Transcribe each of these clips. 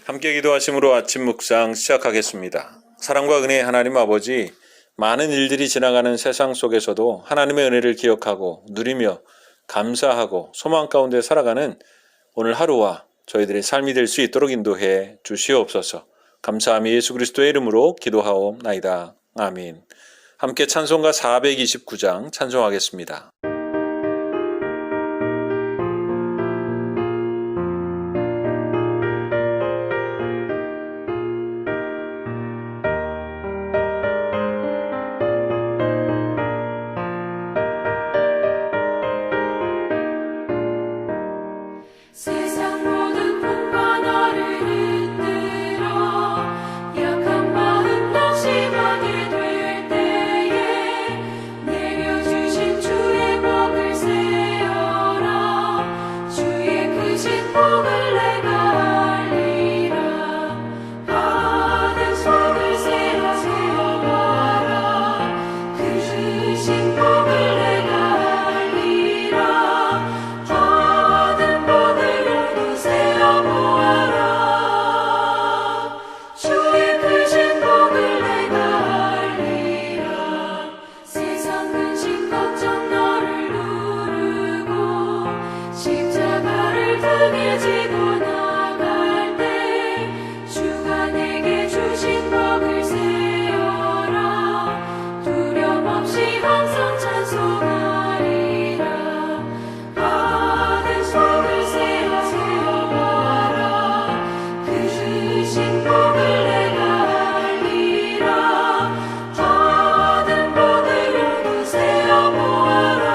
함께 기도하심으로 아침 묵상 시작하겠습니다. 사랑과 은혜의 하나님 아버지, 많은 일들이 지나가는 세상 속에서도 하나님의 은혜를 기억하고 누리며 감사하고 소망 가운데 살아가는 오늘 하루와 저희들의 삶이 될 수 있도록 인도해 주시옵소서. 감사함이 예수 그리스도의 이름으로 기도하옵나이다. 아멘. 함께 찬송가 429장 찬송하겠습니다. 세상 모든 풍파 나를 흔들어 약한 마음 낙심하게 될 때에 내려주신 주의 복을 세어라. 주의 크신 복을 내가 알리라. 받은 속을 세워봐라. 크신 복을 내가 알리라. 받은 복을 세어보아라. 주의 크신 복을 내가 알리라. 세상 근심 걱정 너를 누르고 십자가를 등에 지고 나갈 때 주가 내게 주신 복을 세어라. 두려움 없이 항상 찬송하리라. 받은 속을 세워봐라. 크신 복을 내가 알리라. 받은 복을 모두 세어보아라.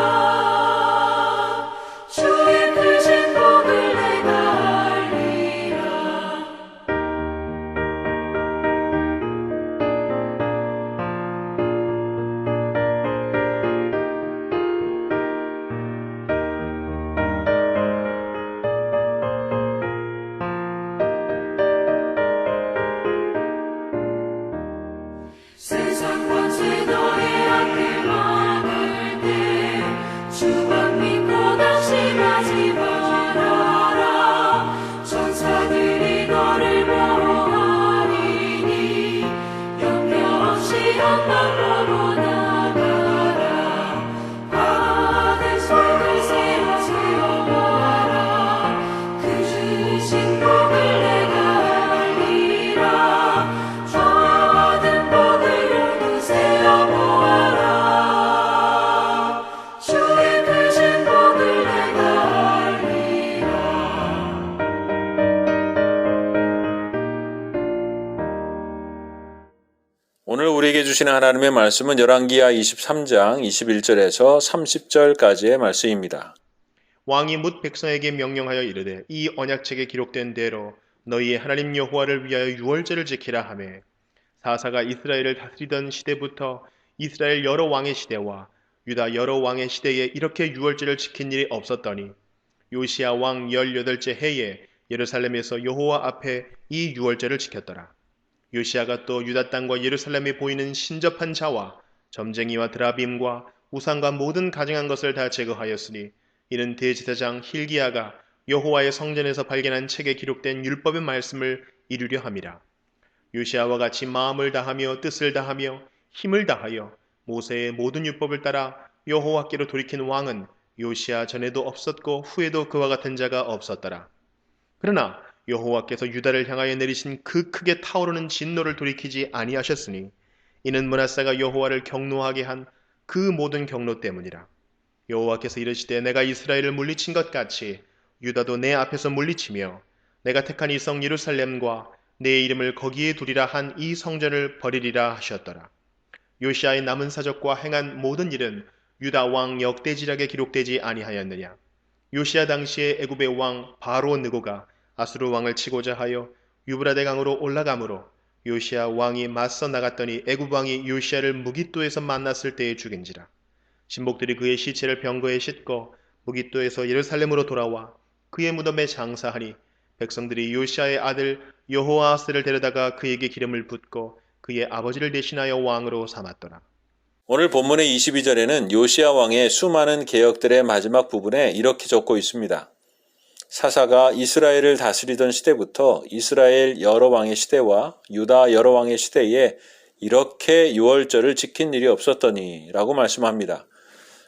주의 크신 복을 내가 알리라. 세상 권세 너의 앞을 막을 때 주만 믿고 낙심하지 말아라. 천사들이 너를 보호하리니 염려 없이 한방으로 나가라. 받은 속을 세워봐라. 크신 복을 내가 알리라. 받은 복을 모두 세어보아라. 주의 크신 복을 내가 알리라. 오늘 우리에게 주시는 하나님의 말씀은 열왕기하 23장 21절에서 30절까지의 말씀입니다. 왕이 뭇 백성에게 명령하여 이르되 이 언약책에 기록된 대로 너희의 하나님 여호와를 위하여 유월절을 지키라 하매 사사가 이스라엘을 다스리던 시대부터 이스라엘 여러 왕의 시대와 유다 여러 왕의 시대에 이렇게 유월절을 지킨 일이 없었더니 요시야 왕 18째 해에 예루살렘에서 여호와 앞에 이 유월절을 지켰더라. 요시야가 또 유다 땅과 예루살렘에 보이는 신접한 자와 점쟁이와 드라빔과 우상과 모든 가증한 것을 다 제거하였으니 이는 대제사장 힐기야가 여호와의 성전에서 발견한 책에 기록된 율법의 말씀을 이루려 함이라. 요시야와 같이 마음을 다하며 뜻을 다하며 힘을 다하여 모세의 모든 율법을 따라 여호와께로 돌이킨 왕은 요시야 전에도 없었고 후에도 그와 같은 자가 없었더라. 그러나 여호와께서 유다를 향하여 내리신 그 크게 타오르는 진노를 돌이키지 아니하셨으니 이는 므낫세가 여호와를 경노하게 한 그 모든 경노 때문이라. 여호와께서 이르시되 내가 이스라엘을 물리친 것 같이 유다도 내 앞에서 물리치며 내가 택한 이 성 예루살렘과 내 이름을 거기에 두리라 한 이 성전을 버리리라 하셨더라. 요시야의 남은 사적과 행한 모든 일은 유다 왕 역대지략에 기록되지 아니하였느냐. 요시야 당시에 애굽의 왕 바로 느고가 아수르 왕을 치고자 하여 유브라데 강으로 올라가므로 요시야 왕이 맞서 나갔더니 애굽 왕이 요시야를 무깃도에서 만났을 때에 죽인지라. 신복들이 그의 시체를 병거에 싣고 무깃도에서 예루살렘으로 돌아와 그의 무덤에 장사하니 백성들이 요시야의 아들 여호아스를 데려다가 그에게 기름을 붓고 그의 아버지를 대신하여 왕으로 삼았더라. 오늘 본문의 22절에는 요시야 왕의 수많은 개혁들의 마지막 부분에 이렇게 적고 있습니다. 사사가 이스라엘을 다스리던 시대부터 이스라엘 여러 왕의 시대와 유다 여러 왕의 시대에 이렇게 유월절을 지킨 일이 없었더니 라고 말씀합니다.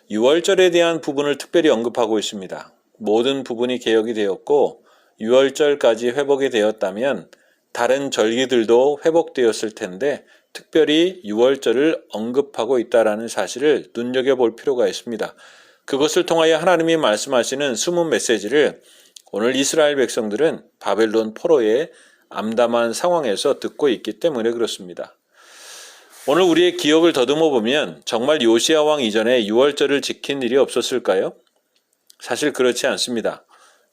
유월절에 대한 부분을 특별히 언급하고 있습니다. 모든 부분이 개혁이 되었고 유월절까지 회복이 되었다면 다른 절기들도 회복되었을 텐데 특별히 유월절을 언급하고 있다는 사실을 눈여겨볼 필요가 있습니다. 그것을 통하여 하나님이 말씀하시는 숨은 메시지를 오늘 이스라엘 백성들은 바벨론 포로의 암담한 상황에서 듣고 있기 때문에 그렇습니다. 오늘 우리의 기억을 더듬어 보면 정말 요시야 왕 이전에 유월절을 지킨 일이 없었을까요? 사실 그렇지 않습니다.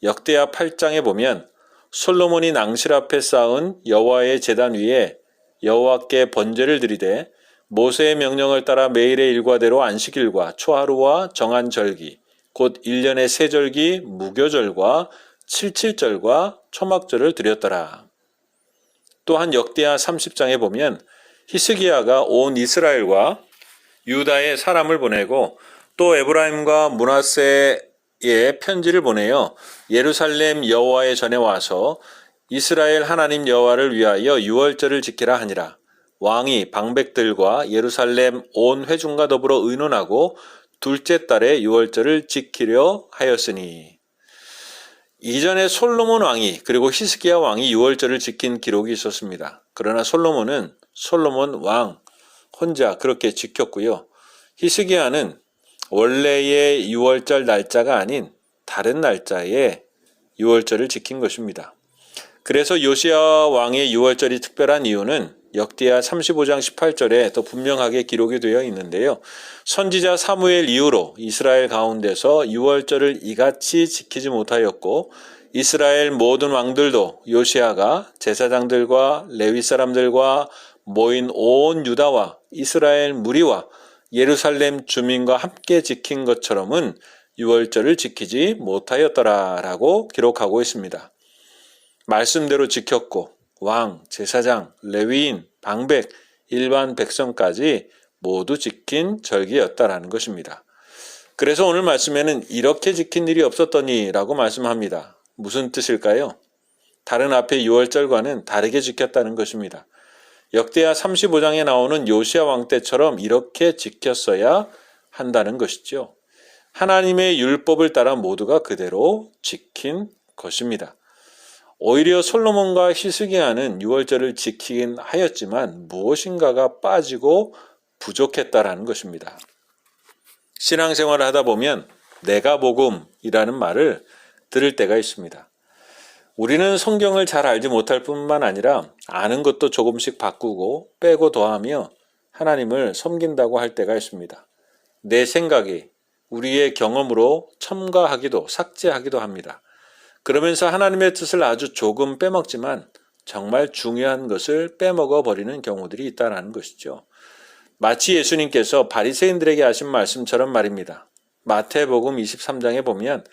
역대하 8장에 보면 솔로몬이 낭실 앞에 쌓은 여호와의 제단 위에 여호와께 번제를 드리되 모세의 명령을 따라 매일의 일과대로 안식일과 초하루와 정한 절기 곧 1년의 세 절기 무교절과 칠칠절과 초막절을 드렸더라. 또한 역대하 30장에 보면 히스기야가 온 이스라엘과 유다에 사람을 보내고 또 에브라임과 므낫세에 편지를 보내어 예루살렘 여호와의 전에 와서 이스라엘 하나님 여호와를 위하여 유월절을 지키라 하니라. 왕이 방백들과 예루살렘 온 회중과 더불어 의논하고 둘째 달에 유월절을 지키려 하였으니. 이전에 솔로몬 왕이 그리고 히스기야 왕이 유월절을 지킨 기록이 있었습니다. 그러나 솔로몬은 솔로몬 왕 혼자 그렇게 지켰고요. 히스기야는 원래의 유월절 날짜가 아닌 다른 날짜에 유월절을 지킨 것입니다. 그래서 요시야 왕의 유월절이 특별한 이유는 역대하 35장 18절에 더 분명하게 기록이 되어 있는데요. 선지자 사무엘 이후로 이스라엘 가운데서 유월절을 이같이 지키지 못하였고 이스라엘 모든 왕들도 요시야가 제사장들과 레위 사람들과 모인 온 유다와 이스라엘 무리와 예루살렘 주민과 함께 지킨 것처럼은 유월절을 지키지 못하였더라라고 기록하고 있습니다. 말씀대로 지켰고 왕, 제사장, 레위인, 방백, 일반 백성까지 모두 지킨 절기였다라는 것입니다. 그래서 오늘 말씀에는 이렇게 지킨 일이 없었더니 라고 말씀합니다. 무슨 뜻일까요? 다른 앞에 유월절과는 다르게 지켰다는 것입니다. 역대하 35장에 나오는 요시야 왕 때처럼 이렇게 지켰어야 한다는 것이죠. 하나님의 율법을 따라 모두가 그대로 지킨 것입니다. 오히려 솔로몬과 히스기야는 유월절을 지키긴 하였지만 무엇인가가 빠지고 부족했다라는 것입니다. 신앙생활을 하다 보면 내가 복음이라는 말을 들을 때가 있습니다. 우리는 성경을 잘 알지 못할 뿐만 아니라 아는 것도 조금씩 바꾸고 빼고 더하며 하나님을 섬긴다고 할 때가 있습니다. 내 생각이 우리의 경험으로 첨가하기도 삭제하기도 합니다. 그러면서 하나님의 뜻을 아주 조금 빼먹지만 정말 중요한 것을 빼먹어 버리는 경우들이 있다는 것이죠. 마치 예수님께서 바리새인들에게 하신 말씀처럼 말입니다. 마태복음 23장에 보면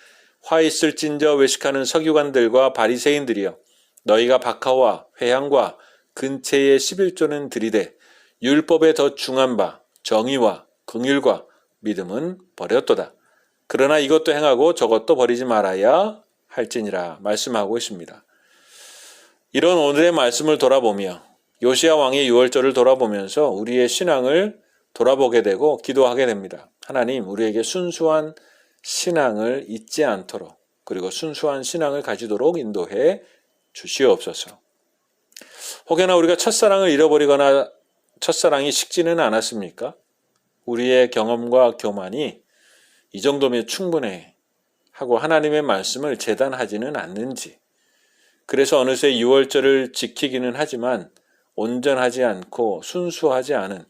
화 있을진저 외식하는 서기관들과 바리새인들이여 너희가 박하와 회향과 근체의 11조는 드리되 율법에 더 중한 바 정의와 긍휼과 믿음은 버렸도다. 그러나 이것도 행하고 저것도 버리지 말아야 할지니라 말씀하고 있습니다. 이런 오늘의 말씀을 돌아보며 요시야 왕의 유월절을 돌아보면서 우리의 신앙을 돌아보게 되고 기도하게 됩니다. 하나님, 우리에게 순수한 신앙을 잊지 않도록 그리고 순수한 신앙을 가지도록 인도해 주시옵소서. 혹여나 우리가 첫사랑을 잃어버리거나 첫사랑이 식지는 않았습니까? 우리의 경험과 교만이 이 정도면 충분해 하고 하나님의 말씀을 재단하지는 않는지, 그래서 어느새 유월절을 지키기는 하지만 온전하지 않고 순수하지 않은,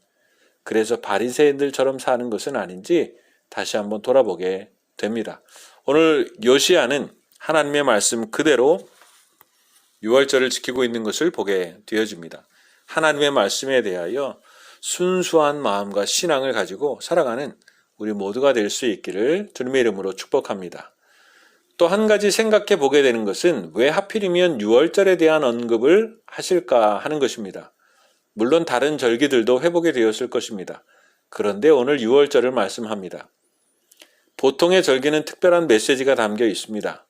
그래서 바리새인들처럼 사는 것은 아닌지 다시 한번 돌아보게 됩니다. 오늘 요시야는 하나님의 말씀 그대로 유월절을 지키고 있는 것을 보게 되어집니다. 하나님의 말씀에 대하여 순수한 마음과 신앙을 가지고 살아가는 우리 모두가 될 수 있기를 주님의 이름으로 축복합니다. 또 한 가지 생각해 보게 되는 것은 왜 하필이면 유월절에 대한 언급을 하실까 하는 것입니다. 물론 다른 절기들도 회복이 되었을 것입니다. 그런데 오늘 유월절을 말씀합니다. 보통의 절기는 특별한 메시지가 담겨 있습니다.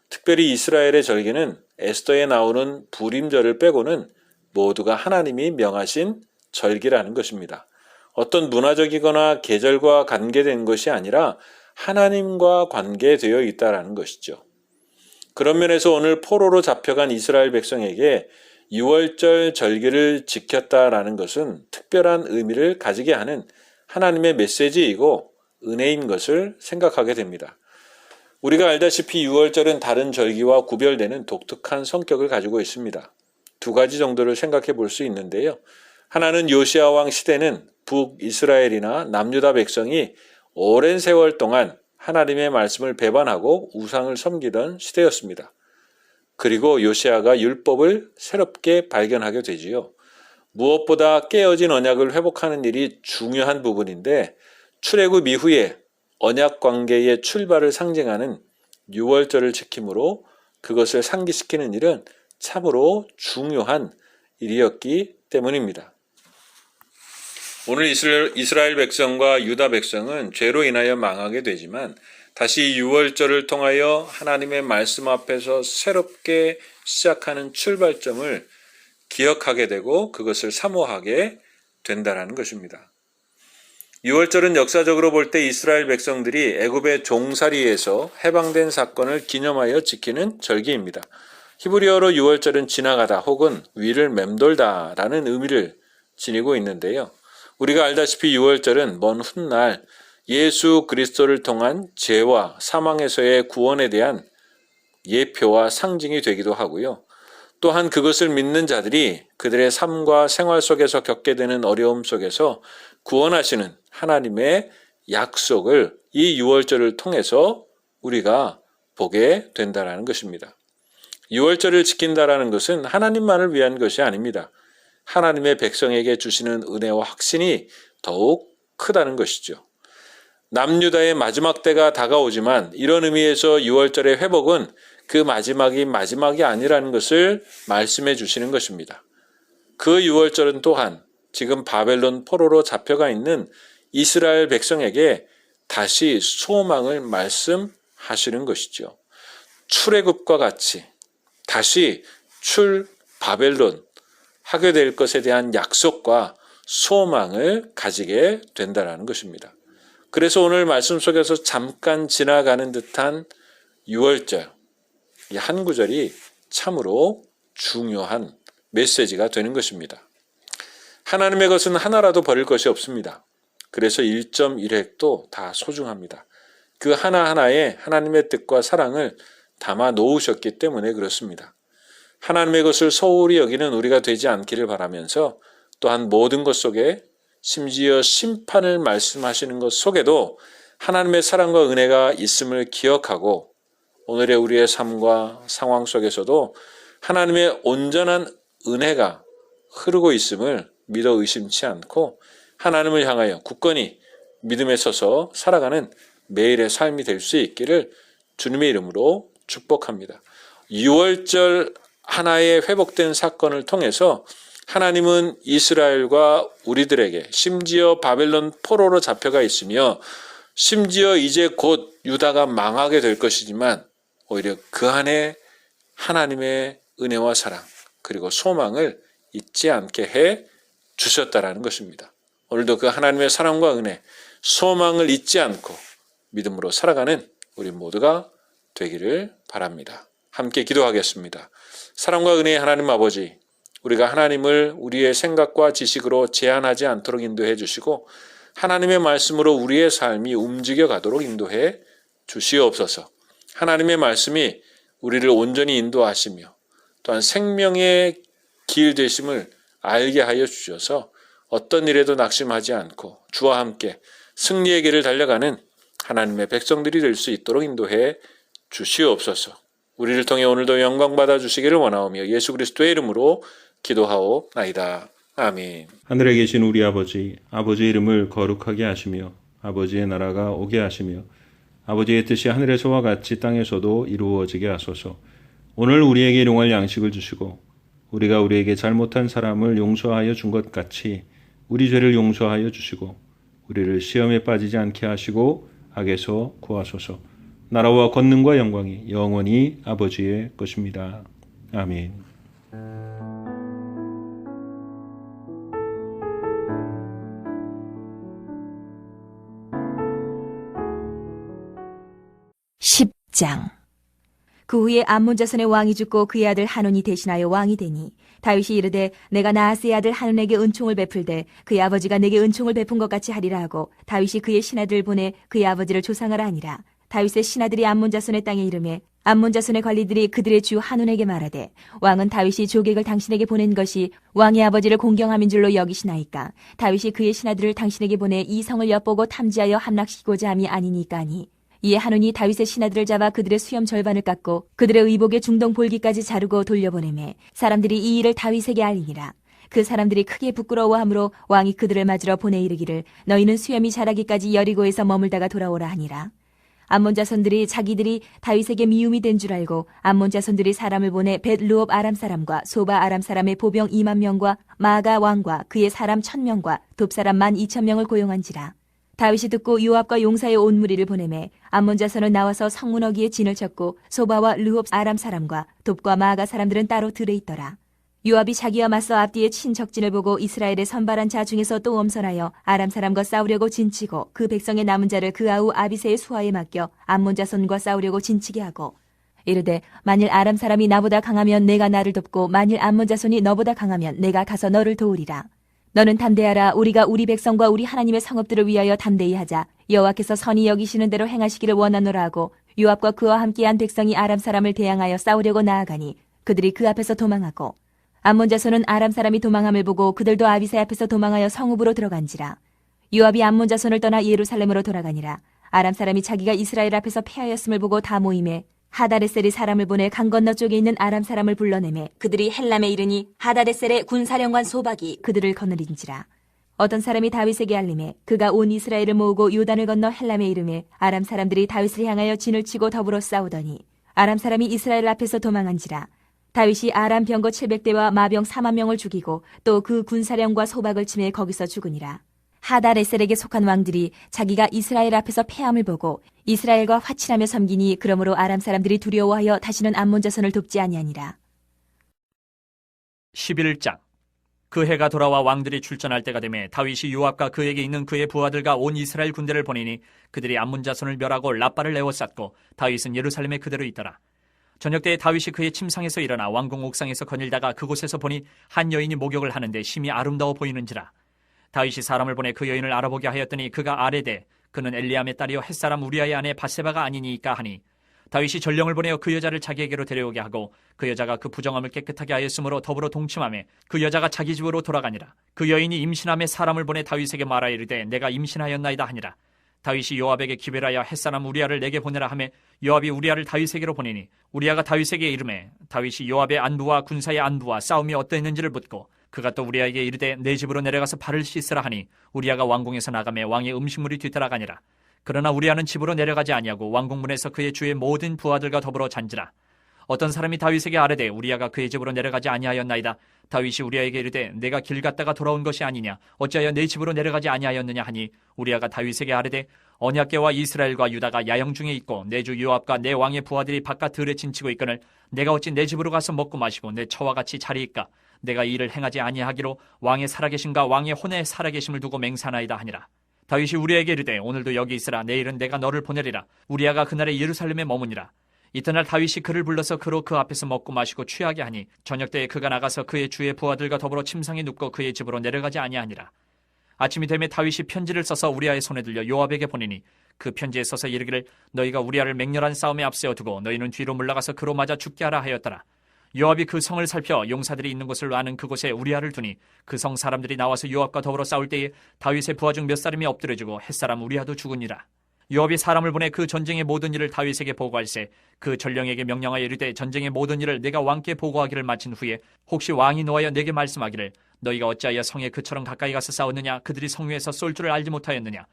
특별히 이스라엘의 절기는 에스더에 나오는 불임절을 빼고는 모두가 하나님이 명하신 절기라는 것입니다. 어떤 문화적이거나 계절과 관계된 것이 아니라 하나님과 관계되어 있다는 것이죠. 그런 면에서 오늘 포로로 잡혀간 이스라엘 백성에게 유월절 절기를 지켰다라는 것은 특별한 의미를 가지게 하는 하나님의 메시지이고 은혜인 것을 생각하게 됩니다. 우리가 알다시피 유월절은 다른 절기와 구별되는 독특한 성격을 가지고 있습니다. 두 가지 정도를 생각해 볼 수 있는데요. 하나는 요시야 왕 시대는 북이스라엘이나 남유다 백성이 오랜 세월 동안 하나님의 말씀을 배반하고 우상을 섬기던 시대였습니다. 그리고 요시야가 율법을 새롭게 발견하게 되지요. 무엇보다 깨어진 언약을 회복하는 일이 중요한 부분인데 출애굽 이후에 언약 관계의 출발을 상징하는 유월절을 지킴으로 그것을 상기시키는 일은 참으로 중요한 일이었기 때문입니다. 오늘 이스라엘 백성과 유다 백성은 죄로 인하여 망하게 되지만 다시 유월절을 통하여 하나님의 말씀 앞에서 새롭게 시작하는 출발점을 기억하게 되고 그것을 사모하게 된다는 것입니다. 유월절은 역사적으로 볼 때 이스라엘 백성들이 애굽의 종살이에서 해방된 사건을 기념하여 지키는 절기입니다. 히브리어로 유월절은 지나가다 혹은 위를 맴돌다 라는 의미를 지니고 있는데요. 우리가 알다시피 유월절은 먼 훗날 예수 그리스도를 통한 죄와 사망에서의 구원에 대한 예표와 상징이 되기도 하고요. 또한 그것을 믿는 자들이 그들의 삶과 생활 속에서 겪게 되는 어려움 속에서 구원하시는 하나님의 약속을 이 유월절을 통해서 우리가 보게 된다는 것입니다. 유월절을 지킨다라는 것은 하나님만을 위한 것이 아닙니다. 하나님의 백성에게 주시는 은혜와 확신이 더욱 크다는 것이죠. 남유다의 마지막 때가 다가오지만 이런 의미에서 유월절의 회복은 그 마지막이 아니라는 것을 말씀해 주시는 것입니다. 그 유월절은 또한 지금 바벨론 포로로 잡혀가 있는 이스라엘 백성에게 다시 소망을 말씀하시는 것이죠. 출애굽과 같이 다시 바벨론 하게 될 것에 대한 약속과 소망을 가지게 된다는 것입니다. 그래서 오늘 말씀 속에서 잠깐 지나가는 듯한 유월절, 이 한 구절이 참으로 중요한 메시지가 되는 것입니다. 하나님의 것은 하나라도 버릴 것이 없습니다. 그래서 1.1획도 다 소중합니다. 그 하나하나에 하나님의 뜻과 사랑을 담아 놓으셨기 때문에 그렇습니다. 하나님의 것을 소홀히 여기는 우리가 되지 않기를 바라면서 또한 모든 것 속에 심지어 심판을 말씀하시는 것 속에도 하나님의 사랑과 은혜가 있음을 기억하고 오늘의 우리의 삶과 상황 속에서도 하나님의 온전한 은혜가 흐르고 있음을 믿어 의심치 않고 하나님을 향하여 굳건히 믿음에 서서 살아가는 매일의 삶이 될 수 있기를 주님의 이름으로 축복합니다. 6월절 하나의 회복된 사건을 통해서 하나님은 이스라엘과 우리들에게 심지어 바벨론 포로로 잡혀가 있으며 심지어 이제 곧 유다가 망하게 될 것이지만 오히려 그 안에 하나님의 은혜와 사랑 그리고 소망을 잊지 않게 해 주셨다라는 것입니다. 오늘도 그 하나님의 사랑과 은혜, 소망을 잊지 않고 믿음으로 살아가는 우리 모두가 되기를 바랍니다. 함께 기도하겠습니다. 사랑과 은혜의 하나님 아버지, 우리가 하나님을 우리의 생각과 지식으로 제한하지 않도록 인도해 주시고 하나님의 말씀으로 우리의 삶이 움직여 가도록 인도해 주시옵소서. 하나님의 말씀이 우리를 온전히 인도하시며 또한 생명의 길 되심을 알게 하여 주셔서 어떤 일에도 낙심하지 않고 주와 함께 승리의 길을 달려가는 하나님의 백성들이 될 수 있도록 인도해 주시옵소서. 우리를 통해 오늘도 영광 받아 주시기를 원하오며 예수 그리스도의 이름으로 기도하옵나이다. 아멘. 하늘에 계신 우리 아버지, 아버지의 이름을 거룩하게 하시며 아버지의 나라가 오게 하시며 아버지의 뜻이 하늘에서와 같이 땅에서도 이루어지게 하소서. 오늘 우리에게 일용할 양식을 주시고 우리가 우리에게 잘못한 사람을 용서하여 준 것 같이 우리 죄를 용서하여 주시고 우리를 시험에 빠지지 않게 하시고 악에서 구하소서. 나라와 권능과 영광이 영원히 아버지의 것입니다. 아멘. (10장) 그 후에 암몬 자손의 왕이 죽고 그의 아들 한온이 대신하여 왕이 되니 다윗이 이르되 내가 나하스의 아들 한온에게 은총을 베풀되 그의 아버지가 내게 은총을 베푼 것 같이 하리라 하고 다윗이 그의 신하들을 보내 그의 아버지를 조상하라 하니라. 다윗의 신하들이 암몬 자손의 땅에 이르매 암몬 자손의 관리들이 그들의 주 한온에게 말하되 왕은 다윗이 조객을 당신에게 보낸 것이 왕의 아버지를 공경함인 줄로 여기시나이까. 다윗이 그의 신하들을 당신에게 보내 이 성을 엿보고 탐지하여 함락시키고자 함이 아니니까 하니 이에 한온이 다윗의 신하들을 잡아 그들의 수염 절반을 깎고 그들의 의복의 중동 볼기까지 자르고 돌려보내매 사람들이 이 일을 다윗에게 알리니라. 그 사람들이 크게 부끄러워하므로 왕이 그들을 맞으러 보내 이르기를 너희는 수염이 자라기까지 여리고에서 머물다가 돌아오라 하니라. 암몬 자손들이 자기들이 다윗에게 미움이 된 줄 알고 암몬 자손들이 사람을 보내 벳르옵 아람 사람과 소바 아람 사람의 보병 2만 명과 마가 왕과 그의 사람 1,000명과 돕 사람 12,000명을 고용한지라. 다윗이 듣고 요압과 용사의 온 무리를 보내매 암몬 자손은 나와서 성문어기에 진을 쳤고 소바와 르홉 아람 사람과 돕과 마아가 사람들은 따로 들에 있더라. 요압이 자기와 맞서 앞뒤에 친 적진을 보고 이스라엘의 선발한 자 중에서 또 엄선하여 아람 사람과 싸우려고 진치고 그 백성의 남은 자를 그 아우 아비새의 수하에 맡겨 암몬 자손과 싸우려고 진치게 하고 이르되 만일 아람 사람이 나보다 강하면 내가 나를 돕고 만일 암몬 자손이 너보다 강하면 내가 가서 너를 도우리라. 너는 담대하라. 우리가 우리 백성과 우리 하나님의 성읍들을 위하여 담대히 하자. 여호와께서 선히 여기시는 대로 행하시기를 원하노라 하고 요압과 그와 함께한 백성이 아람 사람을 대항하여 싸우려고 나아가니 그들이 그 앞에서 도망하고 암몬 자손은 아람 사람이 도망함을 보고 그들도 아비새 앞에서 도망하여 성읍으로 들어간지라. 요압이 암몬 자손을 떠나 예루살렘으로 돌아가니라. 아람 사람이 자기가 이스라엘 앞에서 패하였음을 보고 다 모임에 하다데셀이 사람을 보내 강 건너 쪽에 있는 아람 사람을 불러내매 그들이 헬람에 이르니 하다데셀의 군사령관 소박이 그들을 거느린지라. 어떤 사람이 다윗에게 알림해 그가 온 이스라엘을 모으고 요단을 건너 헬람에 이르매 아람 사람들이 다윗을 향하여 진을 치고 더불어 싸우더니 아람 사람이 이스라엘 앞에서 도망한지라. 다윗이 아람 병거 700대와 마병 4만 명을 죽이고 또 그 군사령과 소박을 치매 거기서 죽으니라. 하다레셀에게 속한 왕들이 자기가 이스라엘 앞에서 패함을 보고 이스라엘과 화친하며 섬기니 그러므로 아람 사람들이 두려워하여 다시는 암몬 자손을 돕지 아니하니라. 11장 그 해가 돌아와 왕들이 출전할 때가 되매 다윗이 요압과 그에게 있는 그의 부하들과 온 이스라엘 군대를 보내니 그들이 암몬 자손을 멸하고 라빠를 에워쌌고 다윗은 예루살렘에 그대로 있더라. 저녁 때에 다윗이 그의 침상에서 일어나 왕궁 옥상에서 거닐다가 그곳에서 보니 한 여인이 목욕을 하는데 심히 아름다워 보이는지라. 다윗이 사람을 보내 그 여인을 알아보게 하였더니 그가 아뢰되 그는 엘리암의 딸이요 햇사람 우리아의 아내 바세바가 아니니까 하니 다윗이 전령을 보내어 그 여자를 자기에게로 데려오게 하고 그 여자가 그 부정함을 깨끗하게 하였으므로 더불어 동침하며 그 여자가 자기 집으로 돌아가니라. 그 여인이 임신함에 사람을 보내 다윗에게 말하여 이르되 내가 임신하였나이다 하니라. 다윗이 요압에게 기별하여 햇사람 우리아를 내게 보내라 하매 요압이 우리아를 다윗에게로 보내니 우리아가 다윗에게 이르매 다윗이 요압의 안부와 군사의 안부와 싸움이 어떠했는지를 묻고 그가 또 우리아에게 이르되 내 집으로 내려가서 발을 씻으라 하니 우리아가 왕궁에서 나가매 왕의 음식물이 뒤따라가니라. 그러나 우리아는 집으로 내려가지 아니하고 왕궁문에서 그의 주의 모든 부하들과 더불어 잔지라. 어떤 사람이 다윗에게 아뢰되 우리아가 그의 집으로 내려가지 아니하였나이다. 다윗이 우리아에게 이르되 내가 길 갔다가 돌아온 것이 아니냐 어찌하여 내 집으로 내려가지 아니하였느냐 하니 우리아가 다윗에게 아뢰되 언약궤와 이스라엘과 유다가 야영 중에 있고 내 주 요압과 내 왕의 부하들이 바깥 들에 진치고 있거늘 내가 어찌 내 집으로 가서 먹고 마시고 내 처와 같이 자리이까. 내가 이 일을 행하지 아니하기로 왕의 살아계심과 왕의 혼의 살아계심을 두고 맹세하나이다 하니라. 다윗이 우리아에게 이르되 오늘도 여기 있으라. 내일은 내가 너를 보내리라. 우리아가 그날에 예루살렘에 머무니라. 이튿날 다윗이 그를 불러서 그로 그 앞에서 먹고 마시고 취하게 하니 저녁 때에 그가 나가서 그의 주의 부하들과 더불어 침상에 눕고 그의 집으로 내려가지 아니하니라. 아침이 되매 다윗이 편지를 써서 우리아의 손에 들려 요압에게 보내니 그 편지에 써서 이르기를 너희가 우리아를 맹렬한 싸움에 앞세워 두고 너희는 뒤로 물러가서 그로 맞아 죽게 하라 하였더라. 요압이 그 성을 살펴 용사들이 있는 곳을 아는 그곳에 우리아를 두니 그 성 사람들이 나와서 요압과 더불어 싸울 때에 다윗의 부하 중 몇 사람이 엎드려지고 햇사람 우리아도 죽으니라. 요압이 사람을 보내 그 전쟁의 모든 일을 다윗에게 보고할세 그 전령에게 명령하여 이르되 전쟁의 모든 일을 내가 왕께 보고하기를 마친 후에 혹시 왕이 노하여 내게 말씀하기를 너희가 어찌하여 성에 그처럼 가까이 가서 싸웠느냐 그들이 성 위에서 쏠 줄을 알지 못하였느냐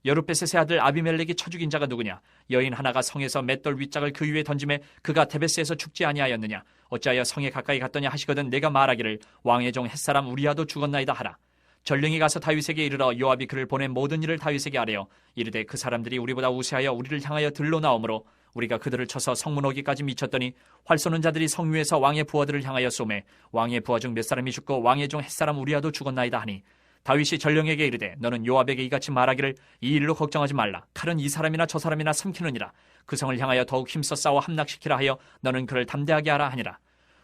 여룻베셋의 아들 아비멜렉이 쳐 죽인 자가 누구냐 여인 하나가 성에서 맷돌 윗짝을 그 위에 던짐에 그가 데베스에서 죽지 아니하였느냐 어찌하여 성에 가까이 갔더냐 하시거든 내가 말하기를 왕의 종 햇사람 우리아도 죽었나이다 하라. 전령이 가서 다윗에게 이르러 요압이 그를 보낸 모든 일을 다윗에게 아뢰어 이르되 그 사람들이 우리보다 우세하여 우리를 향하여 들러 나오므로 우리가 그들을 쳐서 성문 오기까지 미쳤더니 활 쏘는 자들이 성 위에서 왕의 부하들을 향하여 쏘매 왕의 부하 중 몇 사람이 죽고 왕의 종 햇사람 우리아도 죽었나이다 하니 다윗이 전령에게 이르되 너는 요압에게 이같이 말하기를 이 일로 걱정하지 말라. 칼은 이 사람이나 저 사람이나 삼키느니라. 그 성을 향하여 더욱 힘써 싸워 함락시키라 하여 너는 그를 담대하게 하라 하니라.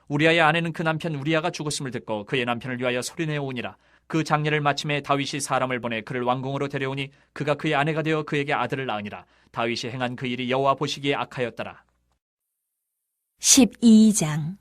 우리아의 아내는 그 남편 우리아가 죽었음을 듣고 그의 남편을 위하여 소리내어 오니라. 그 장례를 마침에 다윗이 사람을 보내 그를 왕궁으로 데려오니 그가 그의 아내가 되어 그에게 아들을 낳으니라. 다윗이 행한 그 일이 여호와 보시기에 악하였더라. 12장.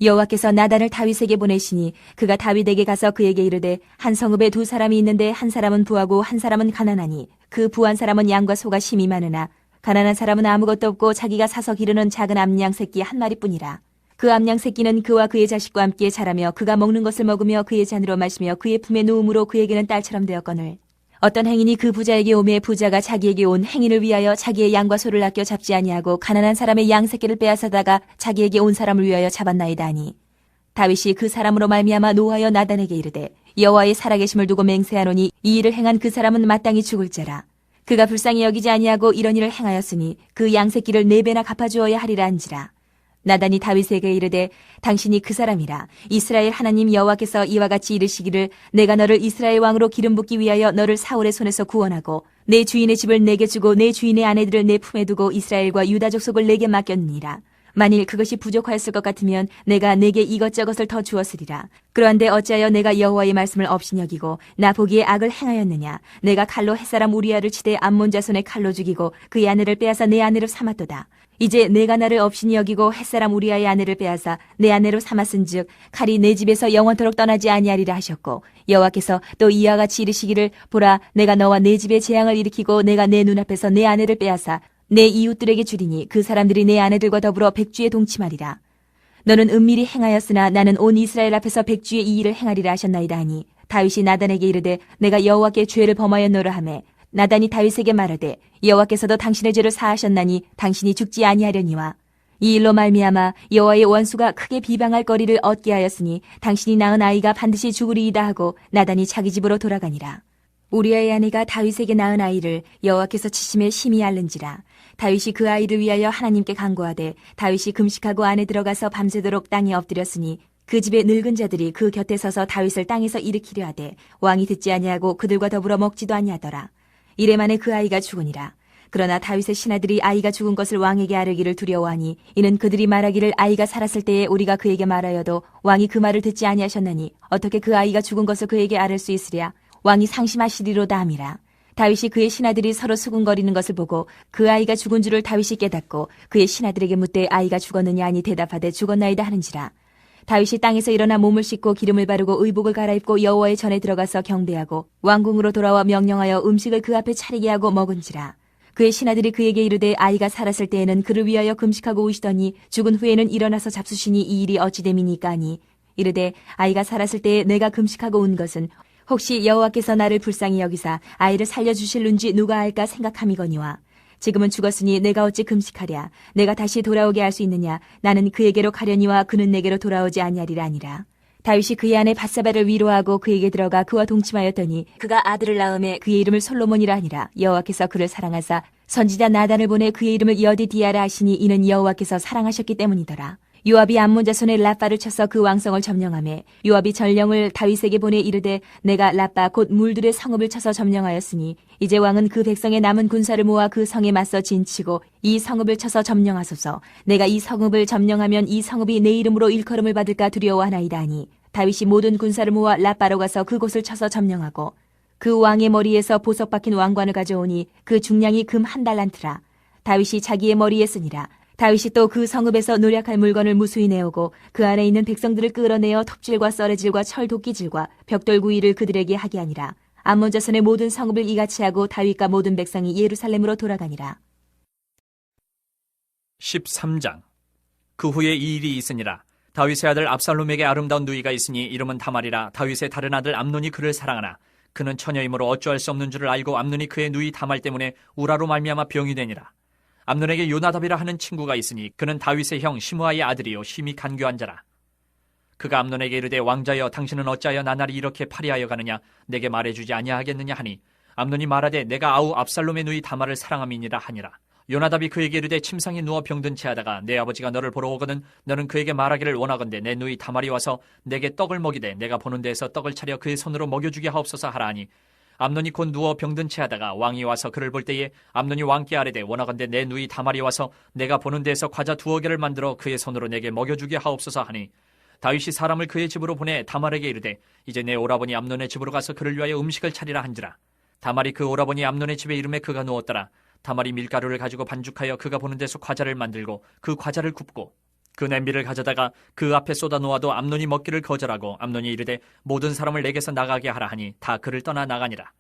여호와께서 나단을 다윗에게 보내시니 그가 다윗에게 가서 그에게 이르되 한 성읍에 두 사람이 있는데 한 사람은 부하고 한 사람은 가난하니 그 부한 사람은 양과 소가 심히 많으나 가난한 사람은 아무것도 없고 자기가 사서 기르는 작은 암양 새끼 한 마리뿐이라. 그 암양 새끼는 그와 그의 자식과 함께 자라며 그가 먹는 것을 먹으며 그의 잔으로 마시며 그의 품에 누움으로 그에게는 딸처럼 되었거늘 어떤 행인이 그 부자에게 오매 부자가 자기에게 온 행인을 위하여 자기의 양과 소를 아껴 잡지 아니하고 가난한 사람의 양 새끼를 빼앗아다가 자기에게 온 사람을 위하여 잡았나이다 하니 다윗이 그 사람으로 말미암아 노하여 나단에게 이르되 여호와의 살아계심을 두고 맹세하노니 이 일을 행한 그 사람은 마땅히 죽을 자라. 그가 불쌍히 여기지 아니하고 이런 일을 행하였으니 그 양 새끼를 4배나 갚아주어야 하리라 한지라. 나단이 다윗에게 이르되 당신이 그 사람이라. 이스라엘 하나님 여호와께서 이와 같이 이르시기를 내가 너를 이스라엘 왕으로 기름 붓기 위하여 너를 사울의 손에서 구원하고 내 주인의 집을 내게 주고 내 주인의 아내들을 내 품에 두고 이스라엘과 유다 족속을 내게 맡겼느니라. 만일 그것이 부족하였을 것 같으면 내가 내게 이것저것을 더 주었으리라. 그런데 어찌하여 내가 여호와의 말씀을 없이 여기고 나 보기에 악을 행하였느냐. 내가 칼로 햇사람 우리아를 치되 암몬 자손의 칼로 죽이고 그의 아내를 빼앗아 내 아내로 삼았도다. 이제 내가 나를 없이니 여기고 햇사람 우리아의 아내를 빼앗아 내 아내로 삼았은즉 칼이 내 집에서 영원토록 떠나지 아니하리라 하셨고 여호와께서 또 이와 같이 이르시기를 보라 내가 너와 내 집에 재앙을 일으키고 내가 내 눈앞에서 내 아내를 빼앗아 내 이웃들에게 주리니 그 사람들이 내 아내들과 더불어 백주에 동침하리라. 너는 은밀히 행하였으나 나는 온 이스라엘 앞에서 백주의 이 일을 행하리라 하셨나이다 하니 다윗이 나단에게 이르되 내가 여호와께 죄를 범하였노라 하매 나단이 다윗에게 말하되 여호와께서도 당신의 죄를 사하셨나니 당신이 죽지 아니하려니와 이 일로 말미암아 여호와의 원수가 크게 비방할 거리를 얻게 하였으니 당신이 낳은 아이가 반드시 죽으리이다 하고 나단이 자기 집으로 돌아가니라. 우리아의 아내가 다윗에게 낳은 아이를 여호와께서 치심에 심히 앓는지라. 다윗이 그 아이를 위하여 하나님께 간구하되 다윗이 금식하고 안에 들어가서 밤새도록 땅에 엎드렸으니 그 집의 늙은 자들이 그 곁에 서서 다윗을 땅에서 일으키려 하되 왕이 듣지 아니하고 그들과 더불어 먹지도 아니하더라. 이래 만에 그 아이가 죽으니라. 그러나 다윗의 신하들이 아이가 죽은 것을 왕에게 아뢰기를 두려워하니 이는 그들이 말하기를 아이가 살았을 때에 우리가 그에게 말하여도 왕이 그 말을 듣지 아니하셨나니 어떻게 그 아이가 죽은 것을 그에게 아뢰 수 있으랴. 왕이 상심하시리로다 함이라. 다윗이 그의 신하들이 서로 수군거리는 것을 보고 그 아이가 죽은 줄을 다윗이 깨닫고 그의 신하들에게 묻되 아이가 죽었느냐 하니 대답하되 죽었나이다 하는지라. 다윗이 땅에서 일어나 몸을 씻고 기름을 바르고 의복을 갈아입고 여호와의 전에 들어가서 경배하고 왕궁으로 돌아와 명령하여 음식을 그 앞에 차리게 하고 먹은지라. 그의 신하들이 그에게 이르되 아이가 살았을 때에는 그를 위하여 금식하고 오시더니 죽은 후에는 일어나서 잡수시니 이 일이 어찌 됨이니까 하니 이르되 아이가 살았을 때에 내가 금식하고 온 것은 혹시 여호와께서 나를 불쌍히 여기사 아이를 살려주실는지 누가 알까 생각함이거니와 지금은 죽었으니 내가 어찌 금식하랴. 내가 다시 돌아오게 할 수 있느냐. 나는 그에게로 가려니와 그는 내게로 돌아오지 아니하리라 아니라. 다윗이 그의 아내 밧세바를 위로하고 그에게 들어가 그와 동침하였더니 그가 아들을 낳음에 그의 이름을 솔로몬이라 하니라. 여호와께서 그를 사랑하사 선지자 나단을 보내 그의 이름을 여디디아라 하시니 이는 여호와께서 사랑하셨기 때문이더라. 요압이 암몬 자손의 라빠를 쳐서 그 왕성을 점령하매 요압이 전령을 다윗에게 보내 이르되 내가 라빠 곧 물들의 성읍을 쳐서 점령하였으니 이제 왕은 그 백성의 남은 군사를 모아 그 성에 맞서 진치고 이 성읍을 쳐서 점령하소서. 내가 이 성읍을 점령하면 이 성읍이 내 이름으로 일컬음을 받을까 두려워하나이다 하니 다윗이 모든 군사를 모아 라빠로 가서 그곳을 쳐서 점령하고 그 왕의 머리에서 보석 박힌 왕관을 가져오니 그 중량이 금 1달란트라. 다윗이 자기의 머리에 쓰니라. 다윗이 또 그 성읍에서 노략할 물건을 무수히 내오고 그 안에 있는 백성들을 끌어내어 톱질과 썰애질과 철 도끼질과 벽돌 구이를 그들에게 하게 하니라. 암몬 자손의 모든 성읍을 이같이 하고 다윗과 모든 백성이 예루살렘으로 돌아가니라. 13장. 그 후에 이 일이 있으니라. 다윗의 아들 압살롬에게 아름다운 누이가 있으니 이름은 다말이라. 다윗의 다른 아들 암논이 그를 사랑하나 그는 처녀이므로 어찌할 수 없는 줄을 알고 암논이 그의 누이 다말 때문에 우라로 말미암아 병이 되니라. 암논에게 요나답이라 하는 친구가 있으니 그는 다윗의 형 시므아의 아들이요 심히 간교한 자라. 그가 암논에게 이르되 왕자여 당신은 어찌하여 나날이 이렇게 파리하여 가느냐. 내게 말해주지 아니하겠느냐 하니 암논이 말하되 내가 아우 압살롬의 누이 다말을 사랑함이니라 하니라. 요나답이 그에게 이르되 침상에 누워 병든 체하다가 내 아버지가 너를 보러 오거든 너는 그에게 말하기를 원하건대 내 누이 다말이 와서 내게 떡을 먹이되 내가 보는 데에서 떡을 차려 그의 손으로 먹여주게 하옵소서 하라하니 암논이 곧 누워 병든 체하다가 왕이 와서 그를 볼 때에 암논이 왕께 아뢰되 원하건대 내 누이 다말이 와서 내가 보는 데에서 과자 2개를 만들어 그의 손으로 내게 먹여주게 하옵소서 하니 다윗이 사람을 그의 집으로 보내 다말에게 이르되 이제 내 오라버니 암논의 집으로 가서 그를 위하여 음식을 차리라 한지라. 다말이 그 오라버니 암논의 집에 이름에 그가 누웠더라. 다말이 밀가루를 가지고 반죽하여 그가 보는 데서 과자를 만들고 그 과자를 굽고 그 냄비를 가져다가 그 앞에 쏟아 놓아도 암논이 먹기를 거절하고 암논이 이르되 모든 사람을 내게서 나가게 하라 하니 다 그를 떠나 나가니라.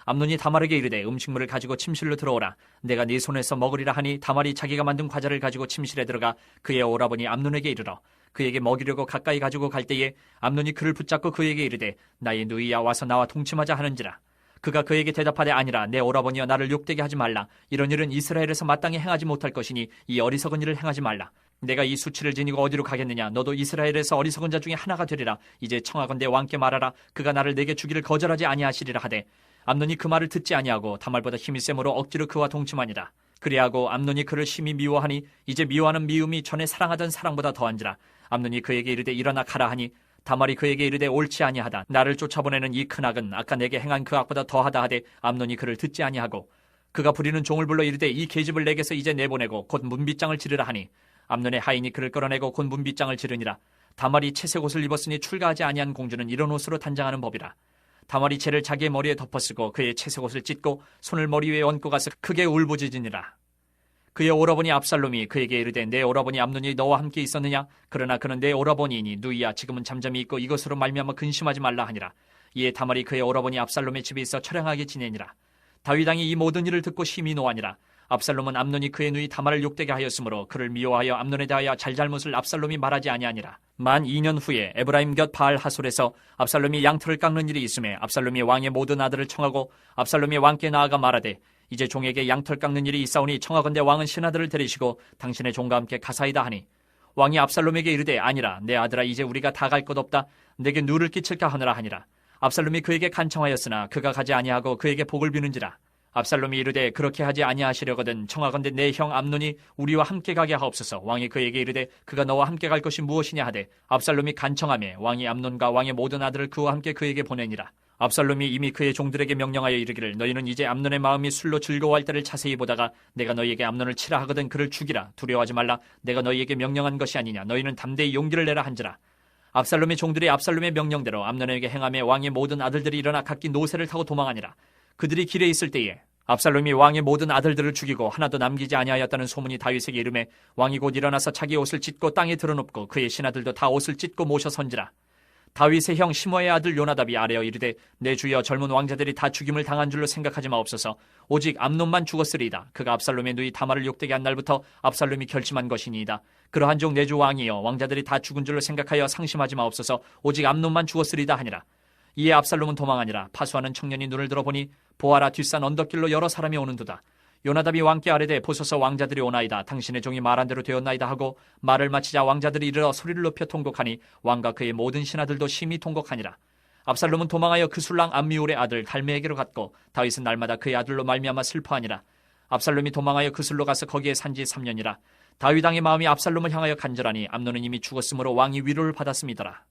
암논이 다말에게 이르되 음식물을 가지고 침실로 들어오라. 내가 네 손에서 먹으리라 하니 다말이 자기가 만든 과자를 가지고 침실에 들어가 그의 오라버니 암논에게 이르러 그에게 먹이려고 가까이 가지고 갈 때에 암논이 그를 붙잡고 그에게 이르되 나의 누이야 와서 나와 동침하자 하는지라. 그가 그에게 대답하되 아니라 내 오라버니여 나를 욕되게 하지 말라. 이런 일은 이스라엘에서 마땅히 행하지 못할 것이니 이 어리석은 일을 행하지 말라. 내가 이 수치를 지니고 어디로 가겠느냐. 너도 이스라엘에서 어리석은 자 중에 하나가 되리라. 이제 청하건대 왕께 말하라. 그가 나를 내게 주기를 거절하지 아니하시리라 하되 암논이 그 말을 듣지 아니하고 다말보다 힘이 세므로 억지로 그와 동침하니라. 그리하고 암논이 그를 심히 미워하니 이제 미워하는 미움이 전에 사랑하던 사랑보다 더한지라. 암논이 그에게 이르되 일어나 가라 하니 다말이 그에게 이르되 옳지 아니하다. 나를 쫓아보내는 이 큰 악은 아까 내게 행한 그 악보다 더하다 하되 암논이 그를 듣지 아니하고 그가 부리는 종을 불러 이르되 이 계집을 내게서 이제 내보내고 곧 문빗장을 지르라 하니 암논의 하인이 그를 끌어내고 곧 문빗장을 지르니라. 다말이 채색 옷을 입었으니 출가하지 아니한 공주는 이런 옷으로 단장하는 법이라. 다말이 채를 자기의 머리에 덮어쓰고 그의 채색 옷을 찢고 손을 머리 위에 얹고 가서 크게 울부짖으니라. 그의 오라버니 압살롬이 그에게 이르되 내 오라버니 암논이 너와 함께 있었느냐? 그러나 그는 내 오라버니이니 누이야 지금은 잠잠히 있고 이것으로 말미암아 근심하지 말라 하니라. 이에 다말이 그의 오라버니 압살롬의 집에 있어 처량하게 지내니라. 다윗 왕이 이 모든 일을 듣고 심히 노하니라. 압살롬은 암논이 그의 누이 다말을 욕되게 하였으므로 그를 미워하여 암논에 대하여 잘잘못을 압살롬이 말하지 아니하니라. 만 2년 후에 에브라임 곁 바알 하솔에서 압살롬이 양털을 깎는 일이 있음에 압살롬이 왕의 모든 아들을 청하고 압살롬이 왕께 나아가 말하되 이제 종에게 양털 깎는 일이 있사오니 청하건대 왕은 신하들을 데리시고 당신의 종과 함께 가사이다 하니 왕이 압살롬에게 이르되 아니라 내 아들아 이제 우리가 다 갈 것 없다. 내게 누를 끼칠까 하느라 하니라. 압살롬이 그에게 간청하였으나 그가 가지 아니하고 그에게 복을 비는지라. 압살롬이 이르되 그렇게 하지 아니하시려거든 청하건대 내 형 암논이 우리와 함께 가게 하옵소서. 왕이 그에게 이르되 그가 너와 함께 갈 것이 무엇이냐 하되 압살롬이 간청하매 왕이 암논과 왕의 모든 아들을 그와 함께 그에게 보내니라. 압살롬이 이미 그의 종들에게 명령하여 이르기를 너희는 이제 암논의 마음이 술로 즐거워할 때를 자세히 보다가 내가 너희에게 암논을 치라 하거든 그를 죽이라. 두려워하지 말라. 내가 너희에게 명령한 것이 아니냐. 너희는 담대히 용기를 내라 한지라. 압살롬의 종들이 압살롬의 명령대로 암논에게 행하매 왕의 모든 아들들이 일어나 각기 노새를 타고 도망하니라. 그들이 길에 있을 때에 압살롬이 왕의 모든 아들들을 죽이고 하나도 남기지 아니하였다는 소문이 다윗에게 이르매 왕이 곧 일어나서 자기 옷을 찢고 땅에 드러눕고 그의 신하들도 다 옷을 찢고 모셔 선지라. 다윗의 형 시므아의 아들 요나답이 아뢰어 이르되 내 주여 젊은 왕자들이 다 죽임을 당한 줄로 생각하지 마옵소서. 오직 암논만 죽었으리이다. 그가 압살롬의 누이 다말을 욕되게 한 날부터 압살롬이 결심한 것이니이다. 그러한 종 내 주 왕이여 왕자들이 다 죽은 줄로 생각하여 상심하지 마옵소서. 오직 암논만 죽었으리이다 하니라. 이에 압살롬은 도망하니라. 파수하는 청년이 눈을 들어보니 보아라 뒷산 언덕길로 여러 사람이 오는도다. 요나답이 왕께 아뢰되 보소서 왕자들이 오나이다. 당신의 종이 말한 대로 되었나이다 하고 말을 마치자 왕자들이 이르러 소리를 높여 통곡하니 왕과 그의 모든 신하들도 심히 통곡하니라. 압살롬은 도망하여 그 술랑 암미울의 아들 달메에게로 갔고 다윗은 날마다 그의 아들로 말미암아 슬퍼하니라. 압살롬이 도망하여 그 술로 가서 거기에 산지 3년이라. 다윗 왕의 마음이 압살롬을 향하여 간절하니 암논은 이미 죽었으므로 왕이 위로를 받았음이더라.